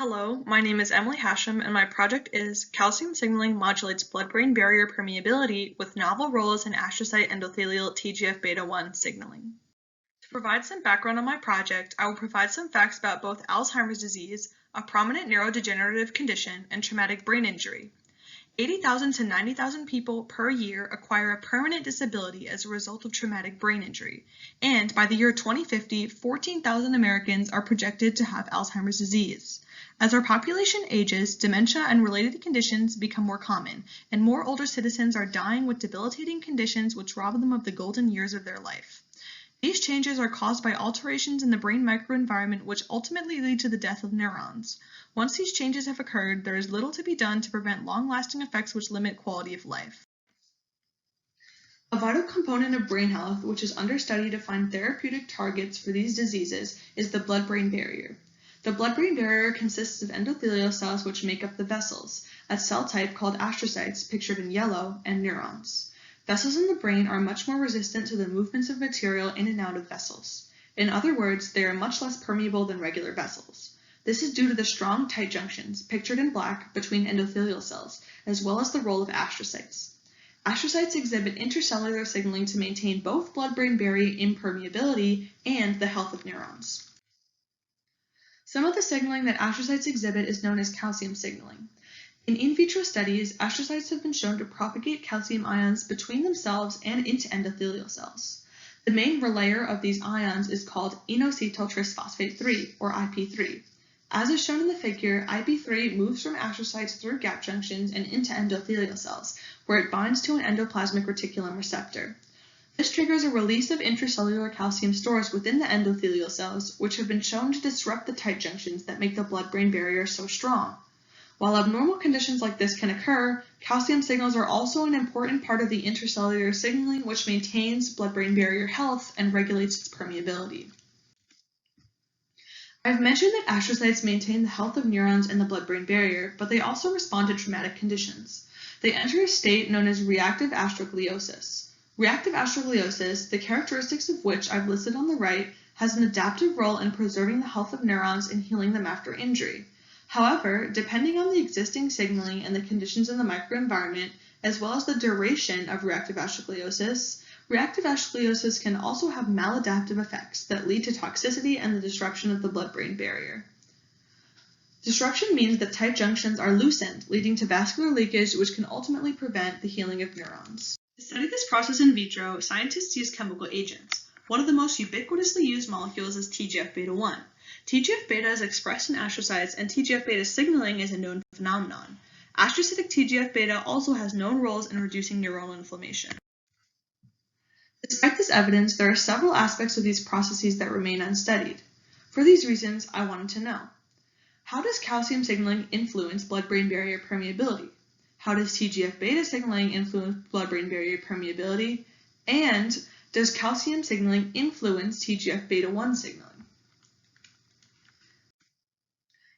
Hello, my name is Emily Hashem, and my project is Calcium Signaling Modulates Blood-Brain Barrier Permeability with Novel Roles in Astrocyte-Endothelial TGF-beta 1 Signaling. To provide some background on my project, I will provide some facts about both Alzheimer's disease, a prominent neurodegenerative condition, and traumatic brain injury. 80,000 to 90,000 people per year acquire a permanent disability as a result of traumatic brain injury, and by the year 2050, 14,000 Americans are projected to have Alzheimer's disease. As our population ages, dementia and related conditions become more common, and more older citizens are dying with debilitating conditions which rob them of the golden years of their life. These changes are caused by alterations in the brain microenvironment which ultimately lead to the death of neurons. Once these changes have occurred, there is little to be done to prevent long-lasting effects which limit quality of life. A vital component of brain health, which is under study to find therapeutic targets for these diseases, is the blood-brain barrier. The blood-brain barrier consists of endothelial cells which make up the vessels, a cell type called astrocytes, pictured in yellow, and neurons. Vessels in the brain are much more resistant to the movements of material in and out of vessels. In other words, they are much less permeable than regular vessels. This is due to the strong tight junctions, pictured in black, between endothelial cells, as well as the role of astrocytes. Astrocytes exhibit intercellular signaling to maintain both blood-brain barrier impermeability and the health of neurons. Some of the signaling that astrocytes exhibit is known as calcium signaling. In vitro studies, astrocytes have been shown to propagate calcium ions between themselves and into endothelial cells. The main relayer of these ions is called inositol trisphosphate 3, or IP3. As is shown in the figure, IP3 moves from astrocytes through gap junctions and into endothelial cells, where it binds to an endoplasmic reticulum receptor. This triggers a release of intracellular calcium stores within the endothelial cells, which have been shown to disrupt the tight junctions that make the blood-brain barrier so strong. While abnormal conditions like this can occur, calcium signals are also an important part of the intercellular signaling which maintains blood-brain barrier health and regulates its permeability. I've mentioned that astrocytes maintain the health of neurons in the blood-brain barrier, but they also respond to traumatic conditions. They enter a state known as reactive astrogliosis. Reactive astrogliosis, the characteristics of which I've listed on the right, has an adaptive role in preserving the health of neurons and healing them after injury. However, depending on the existing signaling and the conditions in the microenvironment, as well as the duration of reactive astrogliosis can also have maladaptive effects that lead to toxicity and the disruption of the blood-brain barrier. Disruption means that tight junctions are loosened, leading to vascular leakage, which can ultimately prevent the healing of neurons. To study this process in vitro, scientists use chemical agents. One of the most ubiquitously used molecules is TGF-beta 1. TGF-beta is expressed in astrocytes, and TGF-beta signaling is a known phenomenon. Astrocytic TGF-beta also has known roles in reducing neuronal inflammation. Despite this evidence, there are several aspects of these processes that remain unstudied. For these reasons, I wanted to know: how does calcium signaling influence blood-brain barrier permeability? How does TGF-beta signaling influence blood-brain barrier permeability? And does calcium signaling influence TGF-beta 1 signaling?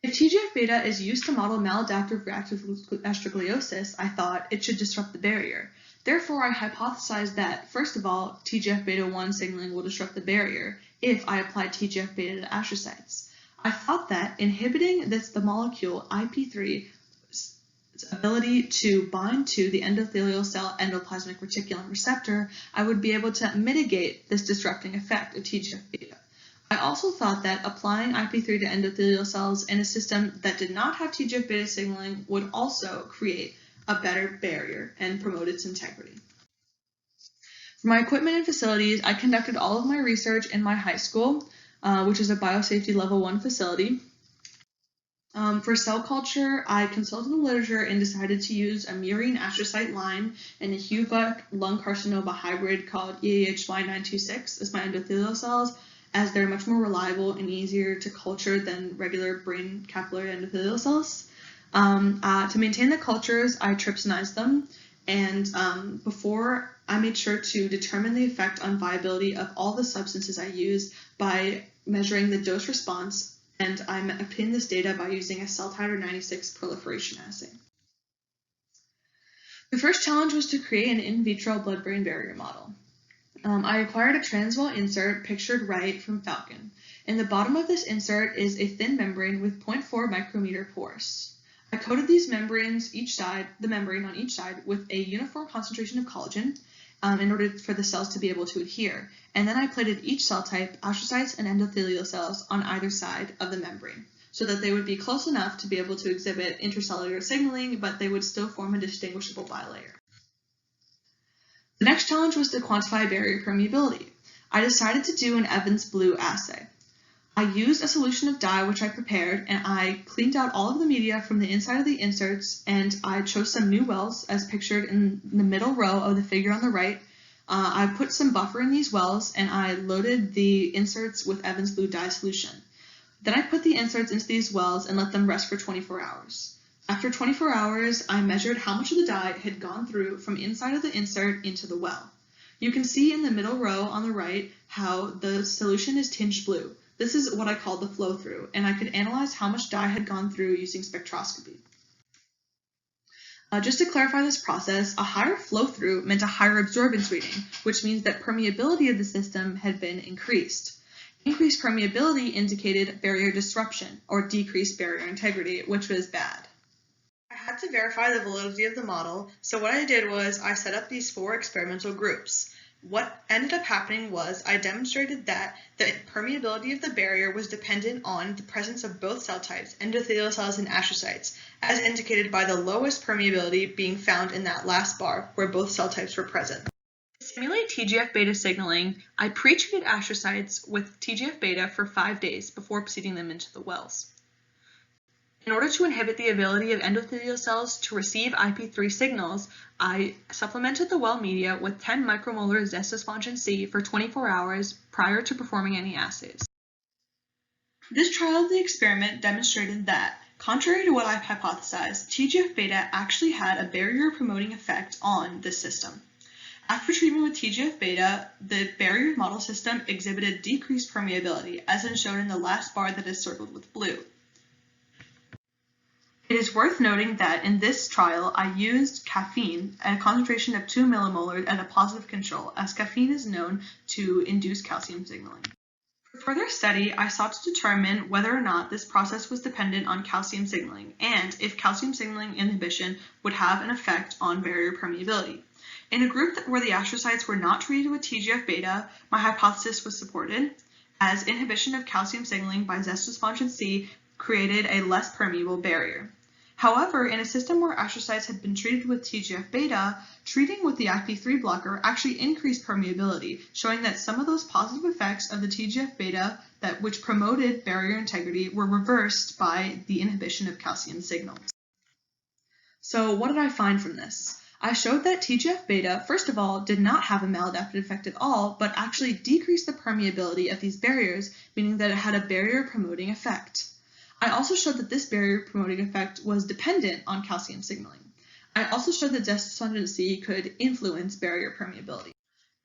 If TGF-beta is used to model maladaptive reactive astrogliosis, I thought it should disrupt the barrier. Therefore, I hypothesized that, first of all, TGF-beta 1 signaling will disrupt the barrier if I applied TGF-beta to astrocytes. I thought that inhibiting the molecule IP3's ability to bind to the endothelial cell endoplasmic reticulum receptor, I would be able to mitigate this disrupting effect of TGF-beta. I also thought that applying IP3 to endothelial cells in a system that did not have TGF-beta signaling would also create a better barrier and promote its integrity. For my equipment and facilities, I conducted all of my research in my high school, which is a biosafety level 1 facility. For cell culture, I consulted the literature and decided to use a murine astrocyte line and a HUVEC lung carcinoma hybrid called EAHY926 as my endothelial cells, as they're much more reliable and easier to culture than regular brain capillary endothelial cells. To maintain the cultures, I trypsinized them, and before I made sure to determine the effect on viability of all the substances I used by measuring the dose response, and I obtained this data by using a cell titer 96 proliferation assay. The first challenge was to create an in vitro blood-brain barrier model. I acquired a transwell insert, pictured right, from Falcon. In the bottom of this insert is a thin membrane with 0.4 micrometer pores. I coated these membranes the membrane on each side with a uniform concentration of collagen in order for the cells to be able to adhere. And then I plated each cell type, astrocytes and endothelial cells, on either side of the membrane, so that they would be close enough to be able to exhibit intracellular signaling, but they would still form a distinguishable bilayer. The next challenge was to quantify barrier permeability. I decided to do an Evans blue assay. I used a solution of dye which I prepared, and I cleaned out all of the media from the inside of the inserts, and I chose some new wells as pictured in the middle row of the figure on the right. I put some buffer in these wells, and I loaded the inserts with Evans blue dye solution. Then I put the inserts into these wells and let them rest for 24 hours. After 24 hours, I measured how much of the dye had gone through from inside of the insert into the well. You can see in the middle row on the right how the solution is tinged blue. This is what I call the flow through, and I could analyze how much dye had gone through using spectroscopy. Just to clarify this process, a higher flow through meant a higher absorbance reading, which means that permeability of the system had been increased. Increased permeability indicated barrier disruption or decreased barrier integrity, which was bad. I had to verify the validity of the model, so what I did was I set up these 4 experimental groups. What ended up happening was I demonstrated that the permeability of the barrier was dependent on the presence of both cell types, endothelial cells and astrocytes, as indicated by the lowest permeability being found in that last bar where both cell types were present. To simulate TGF-beta signaling, I pre-treated astrocytes with TGF-beta for 5 days before seeding them into the wells. In order to inhibit the ability of endothelial cells to receive IP3 signals, I supplemented the well media with 10 micromolar Xestospongin-C for 24 hours prior to performing any assays. This trial of the experiment demonstrated that, contrary to what I've hypothesized, TGF-beta actually had a barrier-promoting effect on this system. After treatment with TGF-beta, the barrier model system exhibited decreased permeability, as is shown in the last bar that is circled with blue. It is worth noting that in this trial, I used caffeine at a concentration of 2 millimolar at a positive control, as caffeine is known to induce calcium signaling. For further study, I sought to determine whether or not this process was dependent on calcium signaling, and if calcium signaling inhibition would have an effect on barrier permeability. In a group where the astrocytes were not treated with TGF-beta, my hypothesis was supported, as inhibition of calcium signaling by Xestospongin-C created a less permeable barrier. However, in a system where astrocytes had been treated with TGF-beta, treating with the IP3 blocker actually increased permeability, showing that some of those positive effects of the TGF-beta which promoted barrier integrity were reversed by the inhibition of calcium signals. So what did I find from this? I showed that TGF-beta, first of all, did not have a maladaptive effect at all, but actually decreased the permeability of these barriers, meaning that it had a barrier-promoting effect. I also showed that this barrier-promoting effect was dependent on calcium signaling. I also showed that Xestospongin-C could influence barrier permeability.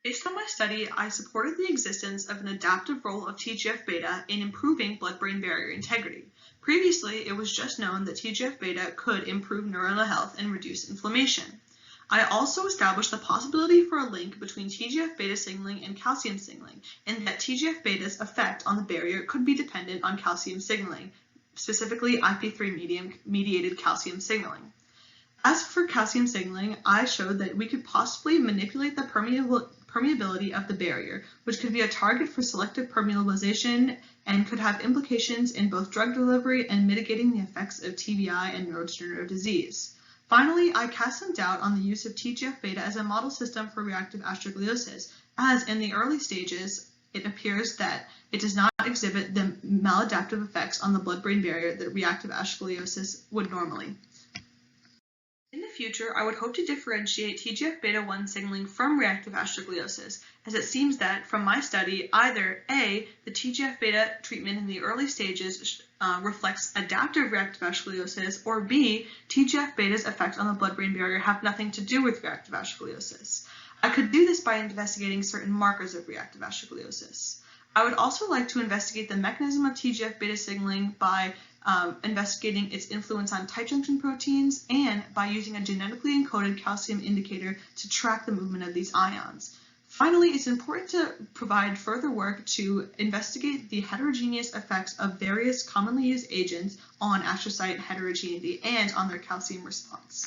Based on my study, I supported the existence of an adaptive role of TGF-beta in improving blood-brain barrier integrity. Previously, it was just known that TGF-beta could improve neuronal health and reduce inflammation. I also established the possibility for a link between TGF-beta signaling and calcium signaling, and that TGF-beta's effect on the barrier could be dependent on calcium signaling, specifically IP3 mediated calcium signaling. As for calcium signaling, I showed that we could possibly manipulate the permeability of the barrier, which could be a target for selective permeabilization and could have implications in both drug delivery and mitigating the effects of TBI and neurodegenerative disease. Finally, I cast some doubt on the use of TGF-beta as a model system for reactive astrogliosis, as in the early stages, it appears that it does not exhibit the maladaptive effects on the blood-brain barrier that reactive astrogliosis would normally. In the future, I would hope to differentiate TGF-beta1 signaling from reactive astrogliosis, as it seems that, from my study, either A, the TGF-beta treatment in the early stages reflects adaptive reactive astrogliosis, or B, TGF-beta's effect on the blood-brain barrier have nothing to do with reactive astrogliosis. I could do this by investigating certain markers of reactive astrogliosis. I would also like to investigate the mechanism of TGF-beta signaling by investigating its influence on tight junction proteins and by using a genetically encoded calcium indicator to track the movement of these ions. Finally, it's important to provide further work to investigate the heterogeneous effects of various commonly used agents on astrocyte heterogeneity and on their calcium response.